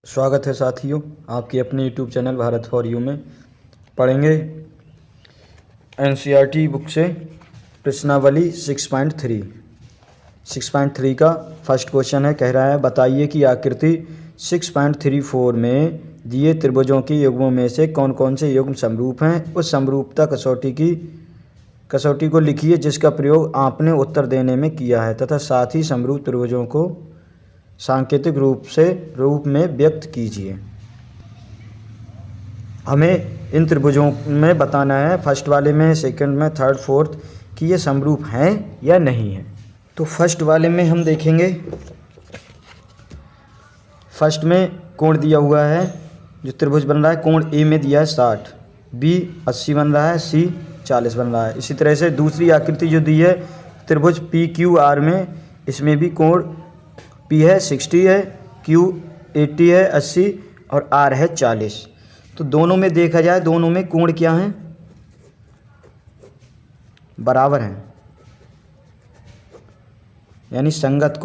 स्वागत है साथियों, आपके अपने YouTube channel Bharat for you में पढ़ेंगे एनसीईआरटी बुक से प्रश्नावली 6.3 का फर्स्ट क्वेश्चन है। कह रहा है बताइए कि आकृति 6.34 में दिए त्रिभुजों के युग्मों में से कौन कौन से युग्म समरूप हैं। उस समरूपता कसौटी को लिखिए जिसका प्रयोग आपने उत्तर देने में किया है तथा साथ ही समरूप त्रिभुजों को सांकेतिक रूप में व्यक्त कीजिए। हमें इन त्रिभुजों में बताना है, फर्स्ट वाले में, सेकंड में, थर्ड, फोर्थ, कि ये समरूप हैं या नहीं है। तो फर्स्ट वाले में हम देखेंगे, फर्स्ट में कोण दिया हुआ है, जो त्रिभुज बन रहा है कोण ए में दिया है 60, बी 80 बन रहा है, सी 40 बन रहा है। इसी तरह से दूसरी आकृति जो दी है त्रिभुज पी क्यू आर में, इसमें भी कोण P है 60 है, Q 80 है 80 और R है 40। तो दोनों में देखा जाए, दोनों में कोण क्या हैं, बराबर हैं, यानी संगत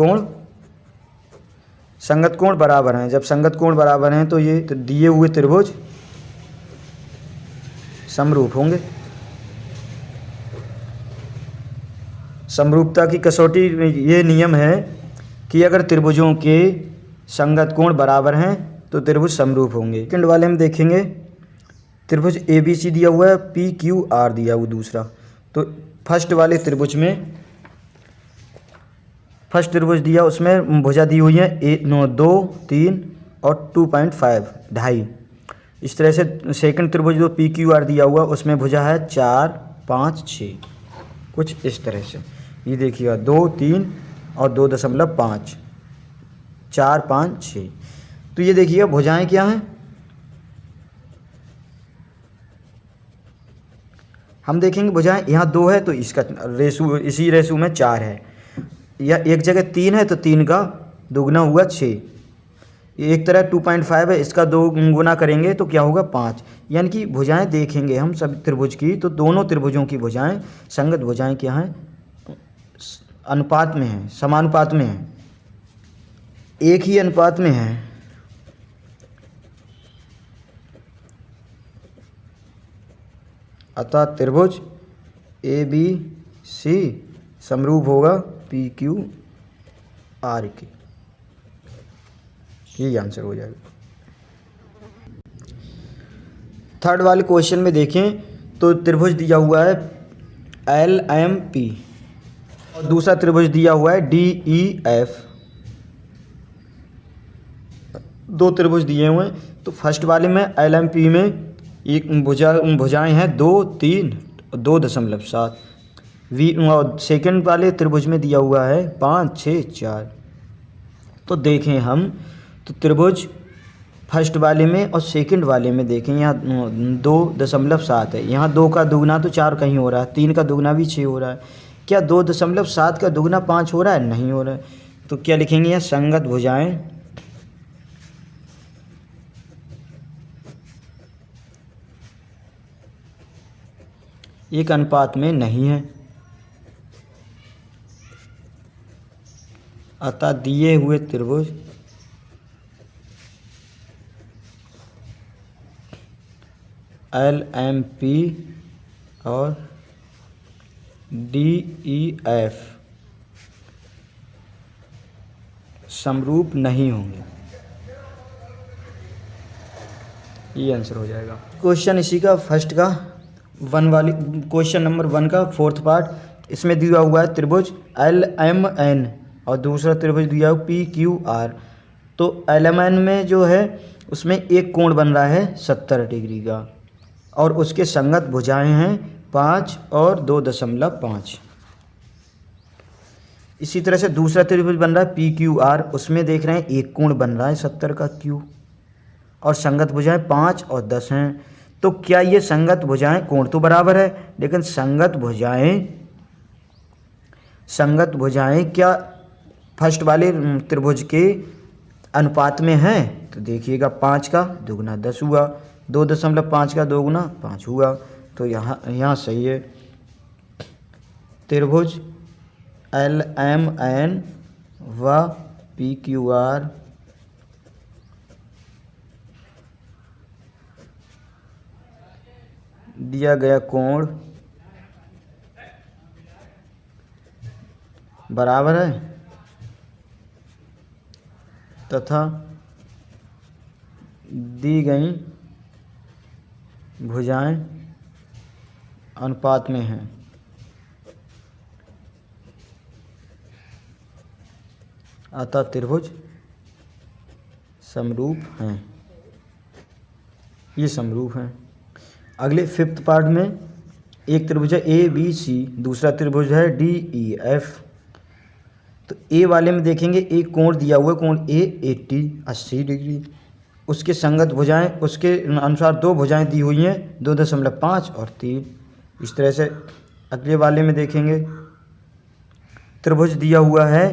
कोण बराबर हैं। जब संगत कोण बराबर हैं तो ये दिए हुए त्रिभुज समरूप होंगे। समरूपता की कसौटी में ये नियम है कि अगर त्रिभुजों के संगत कोण बराबर हैं तो त्रिभुज समरूप होंगे। सेकंड वाले में देखेंगे, त्रिभुज ए बी सी दिया हुआ है, पी क्यू आर दिया हुआ दूसरा। तो फर्स्ट वाले त्रिभुज में, फर्स्ट त्रिभुज दिया उसमें भुजा दी हुई है 2, 3 और 2.5 ढाई। इस तरह से सेकंड त्रिभुज जो पी क्यू आर दिया हुआ उसमें भुजा है 4, 5, 6, कुछ इस तरह से। ये देखिएगा 2, 3 और 2.5, 4, 5, 6। तो ये देखिएगा भुजाएं क्या हैं, हम देखेंगे भुजाएं यहाँ 2 है तो इसका रेशु, इसी रेशु में 4 है, या एक जगह 3 है तो 3 का दुगना हुआ 6। एक तरह 2.5 है, इसका 2 गुना करेंगे तो क्या होगा 5। यानी कि भुजाएं देखेंगे हम सब त्रिभुज की, तो दोनों त्रिभुजों की भुजाएं, संगत भुजाएं क्या हैं, अनुपात में है, समानुपात में है, एक ही अनुपात में है। अतः त्रिभुज ए बी सी समरूप होगा पी क्यू आर के। यही आंसर हो जाएगा। थर्ड वाले क्वेश्चन में देखें तो त्रिभुज दिया हुआ है एल एम पी और दूसरा त्रिभुज दिया हुआ है डी ई एफ। दो त्रिभुज दिए हुए हैं। तो फर्स्ट वाले में एल एम पी में एक भुजाएं हैं 2, 3, 2.7। और सेकंड वाले त्रिभुज में दिया हुआ है 5, 6, 4। तो देखें हम, तो त्रिभुज फर्स्ट वाले में और सेकंड वाले में देखें, यहाँ 2.7 है, यहाँ 2 का दुगना तो 4 कहीं हो रहा है, 3 का दुगना भी 6 हो रहा है। क्या 2.7 का दुगना 5 हो रहा है? नहीं हो रहा है। तो क्या लिखेंगे यहाँ, संगत भुजाएं एक अनुपात में नहीं है। अतः दिए हुए त्रिभुज एल एम पी और डी ई एफ समरूप नहीं होंगे। ये आंसर हो जाएगा। क्वेश्चन इसी का फर्स्ट का क्वेश्चन नंबर 1 का फोर्थ पार्ट। इसमें दिया हुआ है त्रिभुज एल एम एन और दूसरा त्रिभुज दिया हुआ पी क्यू आर। तो एल एम एन में जो है उसमें एक कोण बन रहा है 70 डिग्री का और उसके संगत भुजाएं हैं 5 और 2.5। इसी तरह से दूसरा त्रिभुज बन रहा है पी क्यू आर, उसमें देख रहे हैं एक कोण बन रहा है 70 का क्यू और संगत भुजाएं 5 और 10 हैं। तो क्या ये संगत भुजाएं, कोण तो बराबर है लेकिन संगत भुजाएं क्या फर्स्ट वाले त्रिभुज के अनुपात में हैं? तो देखिएगा 5 का दुगना 10 हुआ, 2.5 का दोगुना 5 हुआ। तो यहाँ सही है। त्रिभुज एल एम एन व पी क्यू आर दिया गया कोण बराबर है तथा दी गई भुजाएं अनुपात में हैं, अतः त्रिभुज समरूप हैं। ये समरूप हैं। अगले फिफ्थ पार्ट में एक त्रिभुज है ए बी सी, दूसरा त्रिभुज है डी ई एफ। तो ए वाले में देखेंगे एक कोण दिया हुआ है, कोण ए 80 डिग्री, उसके संगत भुजाएं, उसके अनुसार दो भुजाएं दी हुई हैं 2.5 और 3। इस तरह से अगले वाले में देखेंगे त्रिभुज दिया हुआ है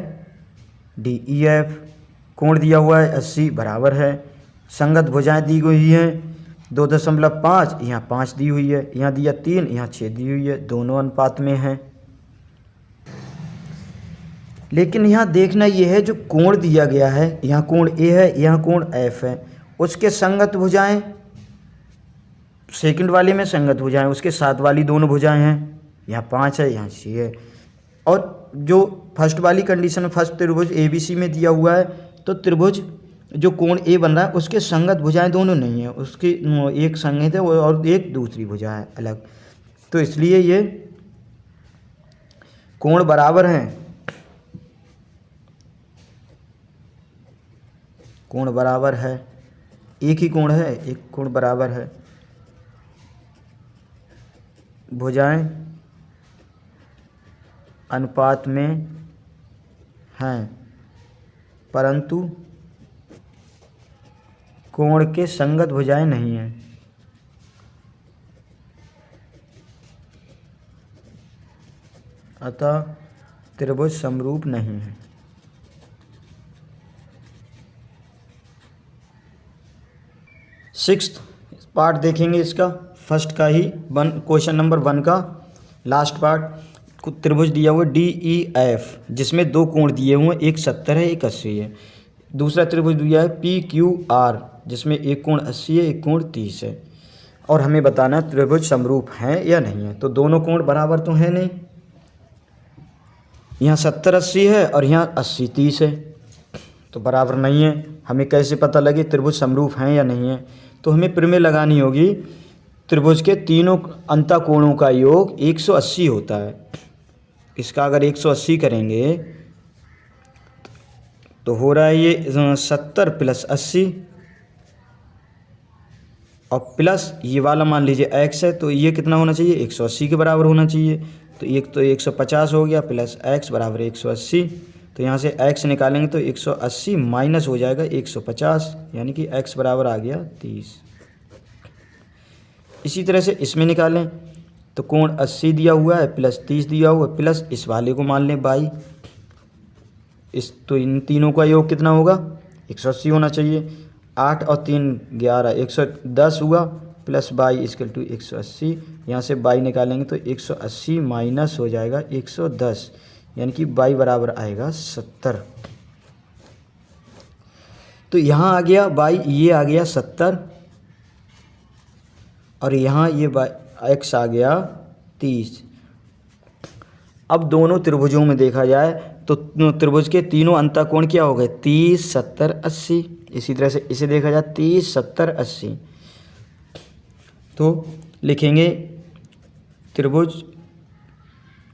डी ई एफ, कोण दिया हुआ है 80 बराबर है, संगत भुजाएं दी हुई हैं 2.5, यहाँ 5 दी हुई है, यहाँ दिया 3, यहाँ 6 दी हुई है, दोनों अनुपात में हैं। लेकिन यहाँ देखना ये है जो कोण दिया गया है, यहाँ कोण ए है, यहाँ कोण एफ है, उसके संगत भुजाएं, सेकंड वाले में संगत भुजाएं उसके साथ वाली दोनों भुजाएं हैं, यहाँ 5 है, यहाँ 6 है। और जो फर्स्ट वाली कंडीशन में फर्स्ट त्रिभुज ए बी सी में दिया हुआ है, तो त्रिभुज जो कोण ए बन रहा है उसके संगत भुजाएं दोनों नहीं है, उसकी एक संगत है और एक दूसरी भुजा है अलग, तो इसलिए ये कोण बराबर हैं। कोण बराबर है, एक ही कोण है, एक कोण बराबर है। भुजाएं अनुपात में हैं, परंतु कोण के संगत भुजाएं नहीं हैं। अतः त्रिभुज समरूप नहीं है। सिक्स्थ पार्ट देखेंगे इसका, फर्स्ट का ही क्वेश्चन नंबर 1 का लास्ट पार्ट। त्रिभुज दिया हुआ डी ई एफ जिसमें दो कोण दिए हुए हैं, एक 70 है एक 80 है। दूसरा त्रिभुज दिया है पी क्यू आर जिसमें एक कोण 80 है एक कोण 30 है, और हमें बताना है त्रिभुज समरूप हैं या नहीं है। तो दोनों कोण बराबर तो है नहीं, यहाँ 70 80 है और यहाँ 80 30 है, तो बराबर नहीं है। हमें कैसे पता लगे त्रिभुज समरूप हैं या नहीं है? तो हमें प्रमेय लगानी होगी, त्रिभुज के तीनों अंतःकोणों का योग 180 होता है। इसका अगर 180 करेंगे तो हो रहा है ये 70 प्लस 80 और प्लस ये वाला मान लीजिए x है, तो ये कितना होना चाहिए 180 के बराबर होना चाहिए। तो एक तो 150 हो गया प्लस x बराबर 180, तो यहाँ से x निकालेंगे तो 180 माइनस हो जाएगा 150, यानी कि x बराबर आ गया 30। इसी तरह से इसमें निकालें तो कोण 80 दिया हुआ है प्लस 30 दिया हुआ है, प्लस इस वाले को मान लें 22, इस तो इन तीनों का योग कितना होगा 180 होना चाहिए। 8 और 3 11 110 हुआ, प्लस 22 इक्वल टू 180। यहाँ से 22 निकालेंगे तो 180 माइनस हो जाएगा 110, यानी कि 22 बराबर आएगा 70। तो यहाँ आ गया 22, ये आ गया 70 और यहाँ ये x आ गया 30। अब दोनों त्रिभुजों में देखा जाए तो त्रिभुज के तीनों अंतःकोण क्या हो गए 30 70 80। इसी तरह से इसे देखा जाए 30 70 80, तो लिखेंगे त्रिभुज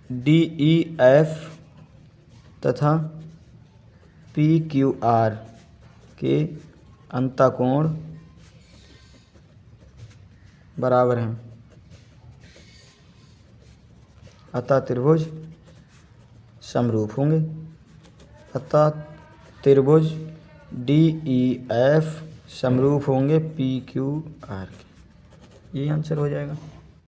डी ई एफ तथा पी क्यू आर के अंतःकोण बराबर हैं, अतः त्रिभुज समरूप होंगे। अतः त्रिभुज डी ई एफ समरूप होंगे पी क्यू आर के। ये आंसर हो जाएगा।